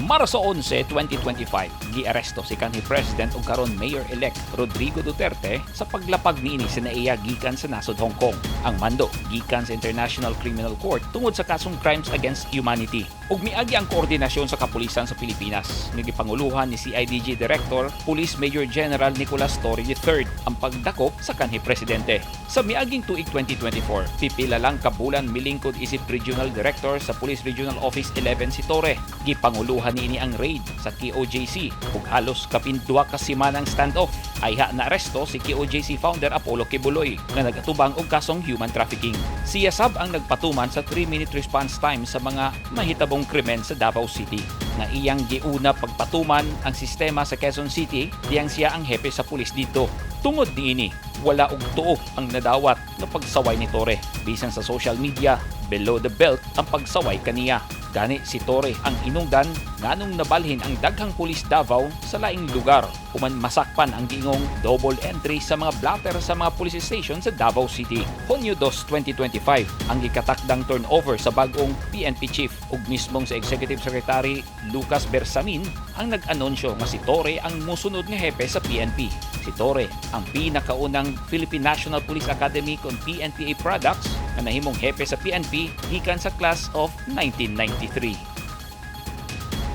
Marso 11, 2025, gi-aresto si kanhi President ug karon Mayor-elect Rodrigo Duterte sa paglapag niini sa naiya gikan sa nasod Hong Kong. Ang mando gikan sa International Criminal Court tungod sa kasong crimes against humanity. Ug miagi ang koordinasyon sa kapulisan sa Pilipinas. Nagipanguluhan ni CIDG Director Police Major General Nicolas Torre III ang pagdakop sa kanhi Presidente. Sa miaging tuig 2024, pipila lang kabulan milingkod isip Regional Director sa Police Regional Office 11 si Torre. Gipanguluhan niini ang raid sa KOJC ug halos kapindua ka semanang standoff. Ayha na aresto si KOJC founder Apollo Quiboloy nga nagatubang og kasong human trafficking. Siya sab ang nagpatuman sa 3-minute response time sa mga mahitabong krimen sa Davao City. Nga iyang giuna pagpatuman ang sistema sa Quezon City, diyang siya ang hepe sa pulis dito. Tungod niini, wala og tuo ang nadawat na pagsaway ni Torre. Bisan sa social media, below the belt ang pagsaway kaniya. Gani si Torre ang inungdan nganong nabalhin ang daghang pulis Davao sa laing lugar human masakpan ang giingong double entry sa mga blatter sa mga police station sa Davao City. Hunyo 2, 2025 ang gikatakdang turnover sa bagong PNP Chief ug mismong sa Executive Secretary Lucas Bersamin ang nag-anunsyo nga si Torre ang musunod nga hepe sa PNP. Si Torre ang pinakaunang Philippine National Police Academy kon PNPA products na nahimong hepe sa PNP gikan sa class of 1993.